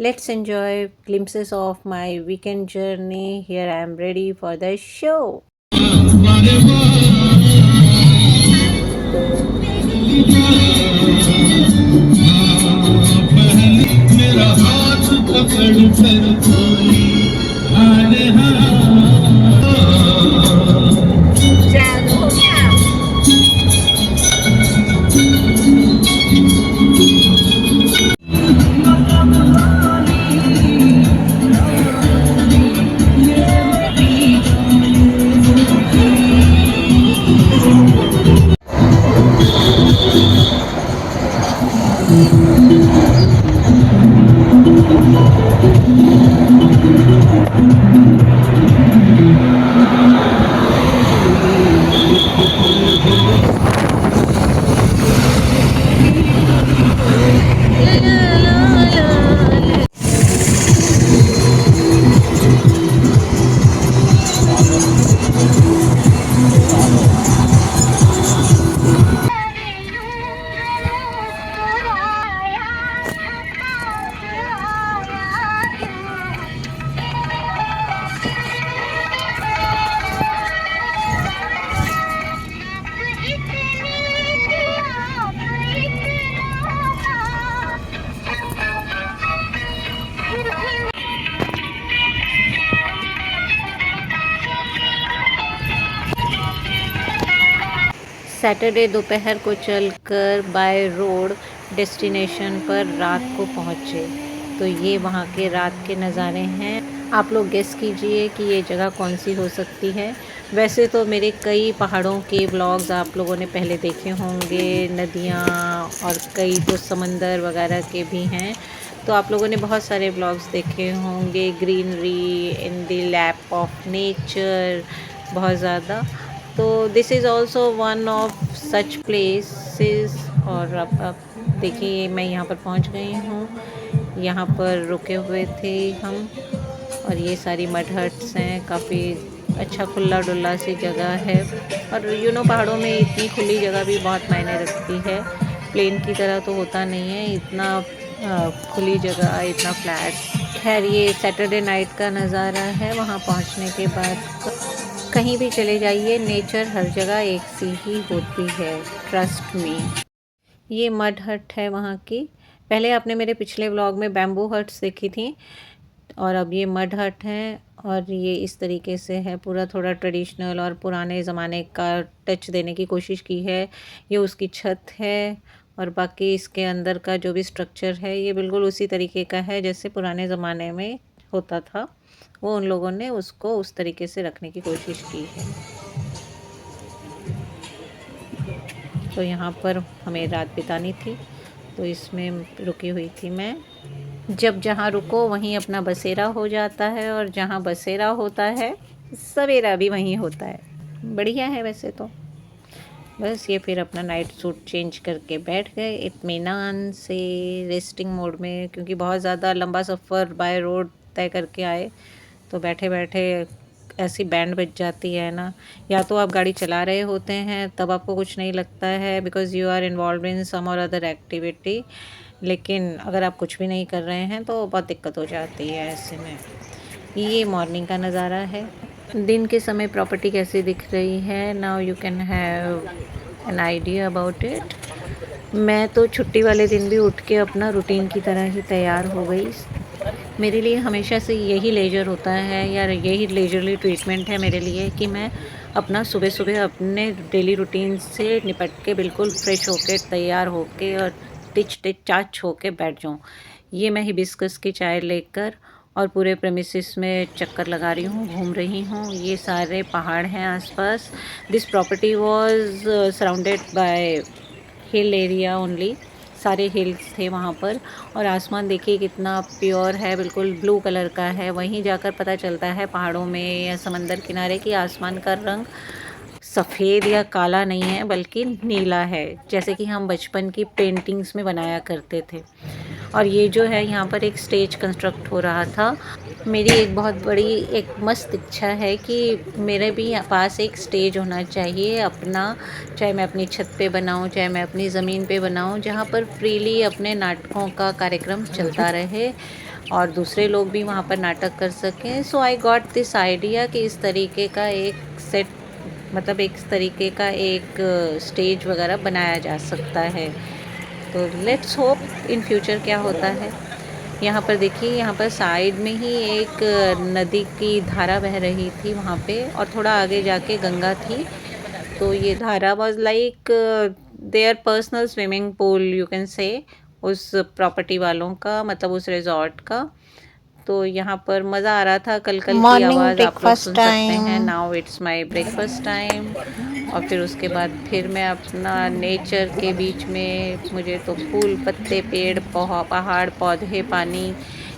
Let's enjoy glimpses of my weekend journey. Here I am ready for the show. मेरा हाथ पकड़ कर कोई हारे जादू हो गया। सैटरडे दोपहर को चलकर बाय रोड डेस्टिनेशन पर रात को पहुँचे। तो ये वहाँ के रात के नज़ारे हैं। आप लोग गेस कीजिए कि ये जगह कौन सी हो सकती है। वैसे तो मेरे कई पहाड़ों के व्लॉग्स आप लोगों ने पहले देखे होंगे, नदियाँ और कई तो समंदर वगैरह के भी हैं। तो आप लोगों ने बहुत सारे व्लॉग्स देखे होंगे, greenery in the lap of nature, बहुत ज़्यादा। तो this is also one of such places. और अब देखिए मैं यहाँ पर पहुँच गई हूँ। यहाँ पर रुके हुए थे हम और ये सारी मड हट्स हैं। काफ़ी अच्छा खुला डुला सी जगह है। और पहाड़ों में इतनी खुली जगह भी बहुत मायने रखती है। प्लेन की तरह तो होता नहीं है इतना खुली जगह, इतना फ्लैट। खैर ये सैटरडे नाइट का नज़ारा है। वहाँ पहुँचने के बाद कहीं भी चले जाइए, नेचर हर जगह एक सी ही होती है, ट्रस्ट मी। ये मड हट है वहाँ की। पहले आपने मेरे पिछले व्लॉग में बैम्बू हट्स देखी थी और अब ये मड हट है। और ये इस तरीके से है, पूरा थोड़ा ट्रेडिशनल और पुराने ज़माने का टच देने की कोशिश की है। ये उसकी छत है और बाकी इसके अंदर का जो भी स्ट्रक्चर है ये बिल्कुल उसी तरीके का है जैसे पुराने ज़माने में होता था। वो उन लोगों ने उसको उस तरीके से रखने की कोशिश की है। तो यहाँ पर हमें रात बितानी थी तो इसमें रुकी हुई थी मैं। जब जहाँ रुको वहीं अपना बसेरा हो जाता है और जहाँ बसेरा होता है सवेरा भी वहीं होता है। बढ़िया है वैसे तो। बस ये फिर अपना नाइट सूट चेंज करके बैठ गए इत्मीनान से, रेस्टिंग मोड में, क्योंकि बहुत ज़्यादा लंबा सफ़र बाय रोड तय करके आए। तो बैठे बैठे ऐसी बैंड बज जाती है ना। या तो आप गाड़ी चला रहे होते हैं तब आपको कुछ नहीं लगता है because you are involve in some और अदर एक्टिविटी। लेकिन अगर आप कुछ भी नहीं कर रहे हैं तो बहुत दिक्कत हो जाती है ऐसे में। ये मॉर्निंग का नज़ारा है। दिन के समय प्रॉपर्टी कैसी दिख रही है, now you can have an idea about it. मैं तो छुट्टी वाले दिन भी उठ के अपना रूटीन की तरह ही तैयार हो गई। मेरे लिए हमेशा से यही लेजर होता है या यही लेजरली ट्रीटमेंट है मेरे लिए कि मैं अपना सुबह सुबह अपने डेली रूटीन से निपट के बिल्कुल फ्रेश होके तैयार होके और टिच टिच चाच होके बैठ जाऊँ। ये मैं हिबिस्कस की चाय लेकर और पूरे प्रेमिसेस में चक्कर लगा रही हूँ, घूम रही हूँ। ये सारे पहाड़ हैं आसपास। This property was surrounded by hill area only. सारे हिल्स थे वहाँ पर। और आसमान देखिए कितना प्योर है, बिल्कुल ब्लू कलर का है। वहीं जाकर पता चलता है पहाड़ों में या समंदर किनारे कि आसमान का रंग सफ़ेद या काला नहीं है बल्कि नीला है, जैसे कि हम बचपन की पेंटिंग्स में बनाया करते थे। और ये जो है यहाँ पर एक स्टेज कंस्ट्रक्ट हो रहा था। मेरी एक बहुत बड़ी एक मस्त इच्छा है कि मेरे भी पास एक स्टेज होना चाहिए अपना, चाहे मैं अपनी छत पे बनाऊँ चाहे मैं अपनी ज़मीन पे बनाऊँ, जहाँ पर फ्रीली अपने नाटकों का कार्यक्रम चलता रहे और दूसरे लोग भी वहाँ पर नाटक कर सकें। सो आई गॉट दिस आइडिया कि इस तरीके का एक सेट, मतलब एक तरीके का एक स्टेज वगैरह बनाया जा सकता है। तो लेट्स होप इन फ्यूचर क्या होता है। यहाँ पर देखिए, यहाँ पर साइड में ही एक नदी की धारा बह रही थी वहाँ पे, और थोड़ा आगे जाके गंगा थी। तो ये धारा was like their personal swimming pool you can say, उस प्रॉपर्टी वालों का, मतलब उस रिजॉर्ट का। तो यहाँ पर मज़ा आ रहा था, कल-कल की मॉर्निंग आवाज़ आप लोग ब्रेकफास्ट सुन सकते हैं। Time. Now it's my breakfast time. और फिर उसके बाद फिर मैं अपना नेचर के बीच में, मुझे तो फूल पत्ते, पेड़ पहाड़ पौधे, पानी,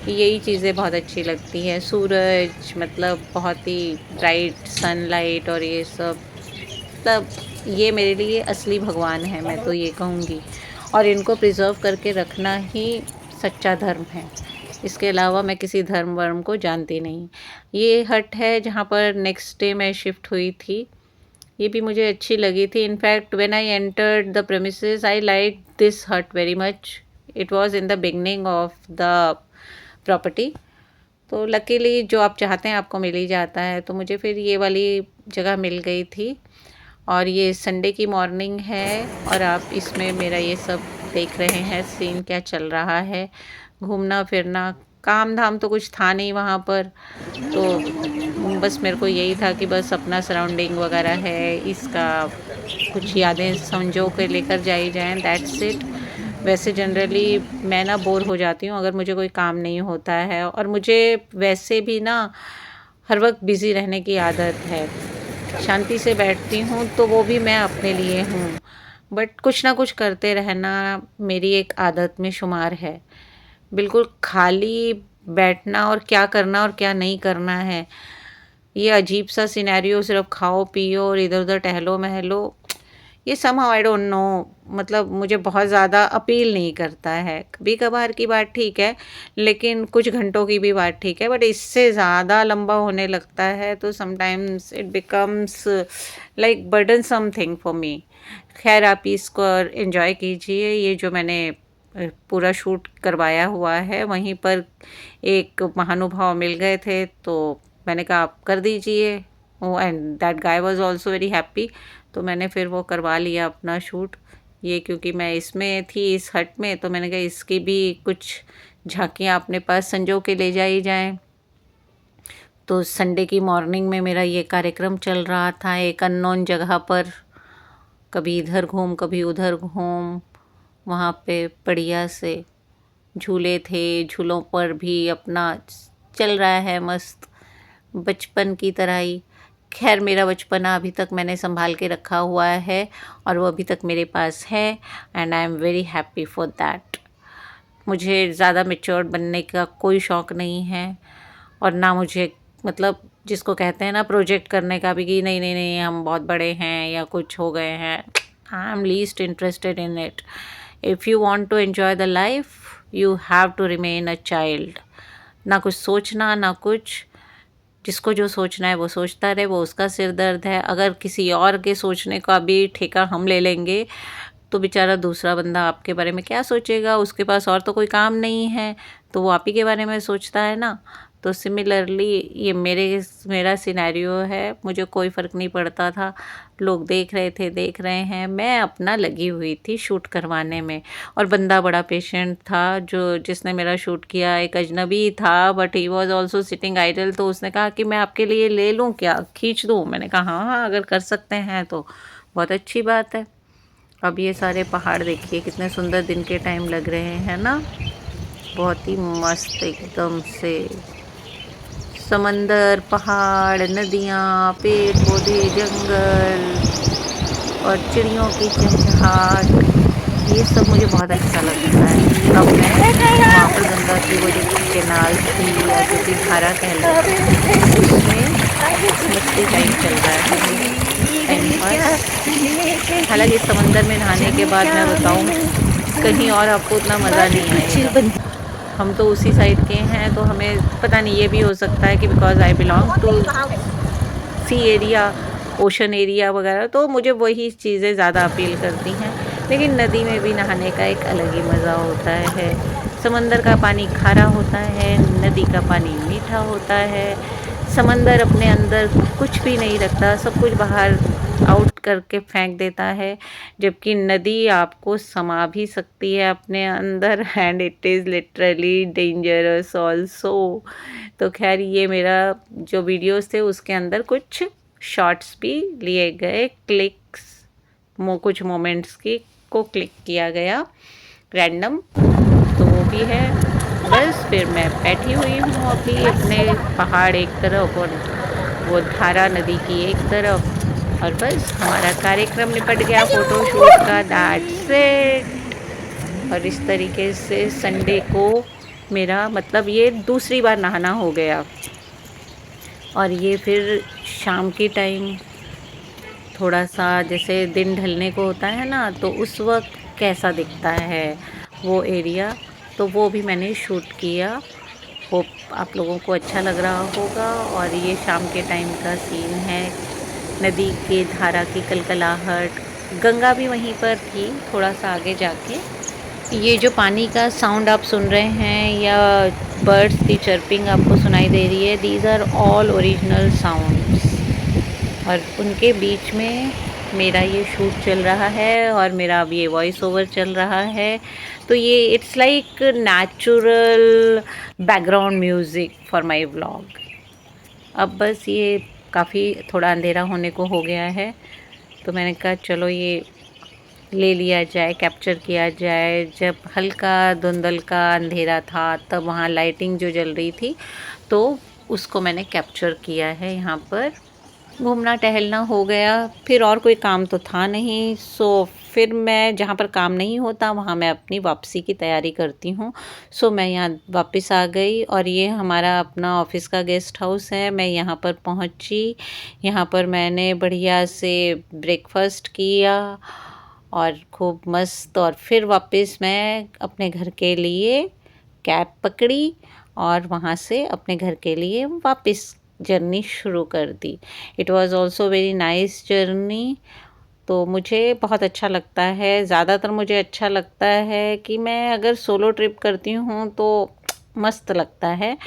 यही चीज़ें बहुत अच्छी लगती हैं। सूरज, मतलब बहुत ही ब्राइट सनलाइट, और ये सब, मतलब ये मेरे लिए असली भगवान है, मैं तो ये कहूँगी। और इनको प्रिज़र्व करके रखना ही सच्चा धर्म है। इसके अलावा मैं किसी धर्म वर्म को जानती नहीं। ये हट है जहाँ पर नेक्स्ट डे मैं शिफ्ट हुई थी। ये भी मुझे अच्छी लगी थी। In fact when I entered the premises I like this hut very much. It was in the beginning of the property. तो लकीली जो आप चाहते हैं आपको मिल ही जाता है। तो मुझे फिर ये वाली जगह मिल गई थी। और ये संडे की मॉर्निंग है, और आप इसमें मेरा ये सब देख रहे हैं सीन क्या चल रहा है। घूमना फिरना, काम धाम तो कुछ था नहीं वहाँ पर। तो बस मेरे को यही था कि बस अपना सराउंडिंग वगैरह है, इसका कुछ यादें संजो के लेकर जाई जाएँ, दैट्स इट। वैसे जनरली मैं ना बोर हो जाती हूँ अगर मुझे कोई काम नहीं होता है, और मुझे वैसे भी ना हर वक्त बिज़ी रहने की आदत है। शांति से बैठती हूँ तो वो भी मैं अपने लिए हूँ, बट कुछ ना कुछ करते रहना मेरी एक आदत में शुमार है। बिल्कुल खाली बैठना और क्या करना और क्या नहीं करना है, ये अजीब सा सिनेरियो, सिर्फ खाओ पियो और इधर-उधर टहलो-महलो, ये समहाउ आई डोंट नो, मतलब मुझे बहुत ज़्यादा अपील नहीं करता है। कभी-कभार की बात ठीक है, लेकिन कुछ घंटों की भी बात ठीक है, बट इससे ज़्यादा लंबा होने लगता है तो sometimes it becomes like burdensome thing for me. खैर आप इसको एन्जॉय कीजिए। ये जो मैंने पूरा शूट करवाया हुआ है, वहीं पर एक महानुभाव मिल गए थे, तो मैंने कहा आप कर दीजिए। Oh, and that guy was also very happy. तो मैंने फिर वो करवा लिया अपना शूट। ये क्योंकि मैं इसमें थी, इस हट में, तो मैंने कहा इसकी भी कुछ झांकियाँ अपने पास संजो के ले जाई जाएँ। तो संडे की मॉर्निंग में मेरा ये कार्यक्रम चल रहा था एक अननोन जगह पर। कभी इधर घूम, कभी उधर घूम। वहाँ पे बढ़िया से झूले थे, झूलों पर भी अपना चल रहा है मस्त, बचपन की तरह ही। खैर मेरा बचपना अभी तक मैंने संभाल के रखा हुआ है, और वो अभी तक मेरे पास है, and I am very happy for that. मुझे ज़्यादा मैच्योर्ड बनने का कोई शौक़ नहीं है, और ना मुझे, मतलब जिसको कहते हैं ना प्रोजेक्ट करने का भी, कि नहीं नहीं नहीं हम बहुत बड़े हैं या कुछ हो गए हैं। I am least interested in it. If you want to enjoy the life you have to remain a child. ना कुछ सोचना, ना कुछ, जिसको जो सोचना है वो सोचता रहे, वो उसका सिर दर्द है। अगर किसी और के सोचने का भी ठेका हम ले लेंगे तो बेचारा दूसरा बंदा आपके बारे में क्या सोचेगा, उसके पास और तो कोई काम नहीं है, तो वो आप ही के बारे में सोचता है ना। तो सिमिलरली ये मेरा सिनेरियो है। मुझे कोई फ़र्क नहीं पड़ता था, लोग देख रहे थे, देख रहे हैं, मैं अपना लगी हुई थी शूट करवाने में। और बंदा बड़ा पेशेंट था, जो जिसने मेरा शूट किया, एक अजनबी था, but he was also sitting idle. तो उसने कहा कि मैं आपके लिए ले लूँ क्या, खींच दूँ? मैंने कहा हाँ हाँ, अगर कर सकते हैं तो बहुत अच्छी बात है। अब ये सारे पहाड़ देखिए कितने सुंदर दिन के टाइम लग रहे हैं ना, बहुत ही मस्त एकदम से। समंदर, पहाड़, नदियाँ, पेड़ पौधे, जंगल, और चिड़ियों की चहचहाट, ये सब मुझे बहुत अच्छा लगता है। अब मैं वहाँ पर गंगा की वो जो कैनाल थी, या जो भी धारा कह लो, उसमें मस्ती टाइम चल रहा है, टाइम पास। हालांकि समंदर में नहाने के बाद मैं बताऊँ, कहीं और आपको उतना मज़ा नहीं आएगा। हम तो उसी साइड के हैं, तो हमें पता नहीं, ये भी हो सकता है कि because I belong to sea area, ocean area वगैरह, तो मुझे वही चीज़ें ज़्यादा अपील करती हैं। लेकिन नदी में भी नहाने का एक अलग ही मज़ा होता है। समंदर का पानी खारा होता है, नदी का पानी मीठा होता है। समंदर अपने अंदर कुछ भी नहीं रखता, सब कुछ बाहर आउट करके फेंक देता है, जबकि नदी आपको समा भी सकती है अपने अंदर and it is literally dangerous also. तो खैर ये मेरा जो वीडियोस थे उसके अंदर कुछ शॉट्स भी लिए गए, क्लिक्स कुछ मोमेंट्स की को क्लिक किया गया रैंडम, तो वो भी है। बस फिर मैं बैठी हुई हूँ अभी अपने पहाड़ एक तरफ और वो धारा नदी की एक तरफ, और बस हमारा कार्यक्रम निपट गया फ़ोटोशूट का, दैट्स इट। और इस तरीके से संडे को मेरा मतलब ये दूसरी बार नहाना हो गया। और ये फिर शाम की टाइम थोड़ा सा जैसे दिन ढलने को होता है ना, तो उस वक्त कैसा दिखता है वो एरिया, तो वो भी मैंने शूट किया। होप आप लोगों को अच्छा लग रहा होगा। और ये शाम के टाइम का सीन है, नदी के धारा की कलकलाहट, गंगा भी वहीं पर थी थोड़ा सा आगे जाके। ये जो पानी का साउंड आप सुन रहे हैं या बर्ड्स की चर्पिंग आपको सुनाई दे रही है, these are all original sounds. और उनके बीच में मेरा ये शूट चल रहा है और मेरा अब ये वॉइस ओवर चल रहा है, तो ये it's like natural background music for my vlog. अब बस ये काफ़ी थोड़ा अंधेरा होने को हो गया है, तो मैंने कहा चलो ये ले लिया जाए, कैप्चर किया जाए। जब हल्का धुंधल का अंधेरा था तब वहाँ लाइटिंग जो जल रही थी, तो उसको मैंने कैप्चर किया है। यहाँ पर घूमना टहलना हो गया, फिर और कोई काम तो था नहीं, सो फिर मैं जहाँ पर काम नहीं होता वहाँ मैं अपनी वापसी की तैयारी करती हूँ। सो मैं यहाँ वापस आ गई और ये हमारा अपना ऑफिस का गेस्ट हाउस है। मैं यहाँ पर पहुँची, यहाँ पर मैंने बढ़िया से ब्रेकफास्ट किया और खूब मस्त, और फिर वापस मैं अपने घर के लिए कैब पकड़ी और वहाँ से अपने घर के लिए वापस जर्नी शुरू कर दी। It was also very nice journey. तो मुझे बहुत अच्छा लगता है, ज़्यादातर मुझे अच्छा लगता है कि मैं अगर सोलो ट्रिप करती हूँ तो मस्त लगता है।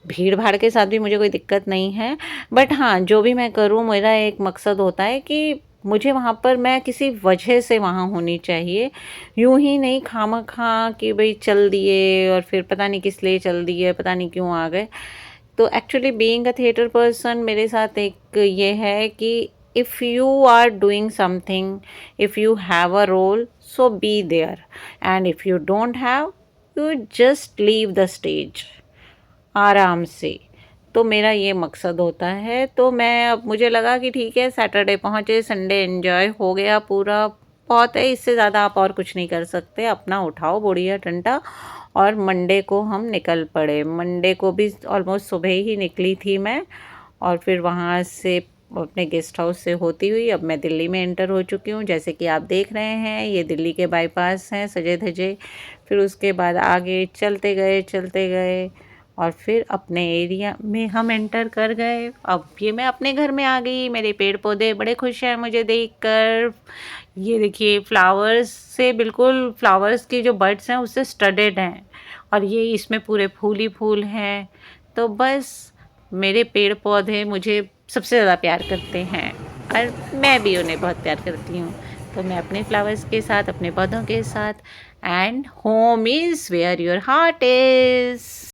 भीड़ भाड़ के साथ भी मुझे कोई दिक्कत नहीं है, बट हाँ जो भी मैं करूँ मेरा एक मकसद होता है कि मुझे वहाँ पर मैं किसी वजह से वहाँ होनी चाहिए, यूं ही नहीं खामखा कि भाई चल दिए और फिर पता नहीं किस लिए चल दिए, पता नहीं क्यों आ गए। तो actually being a theatre person मेरे साथ एक ये है कि if you are doing something, if you have a role, so be there, and if you don't have, you just leave the stage आराम से। तो मेरा ये मकसद होता है। तो मैं अब मुझे लगा कि ठीक है, सैटरडे पहुँचे, संडे एन्जॉय हो गया पूरा, बहुत है, इससे ज़्यादा आप और कुछ नहीं कर सकते। अपना उठाओ बोड़िया डंडा और मंडे को हम निकल पड़े। मंडे को भी ऑलमोस्ट सुबह ही निकली थी मैं, और फिर वहाँ से अपने गेस्ट हाउस से होती हुई अब मैं दिल्ली में एंटर हो चुकी हूँ। जैसे कि आप देख रहे हैं ये दिल्ली के बाईपास हैं सजे धजे। फिर उसके बाद आगे चलते गए और फिर अपने एरिया में हम एंटर कर गए। अब ये मैं अपने घर में आ गई, मेरे पेड़ पौधे बड़े खुश हैं मुझे देखकर। ये देखिए फ्लावर्स से बिल्कुल, फ्लावर्स की जो बड्स हैं उससे स्टडेड हैं, और ये इसमें पूरे फूल ही फूल हैं। तो बस मेरे पेड़ पौधे मुझे सबसे ज़्यादा प्यार करते हैं और मैं भी उन्हें बहुत प्यार करती हूँ। तो मैं अपने फ्लावर्स के साथ, अपने पौधों के साथ, and home is where your heart is.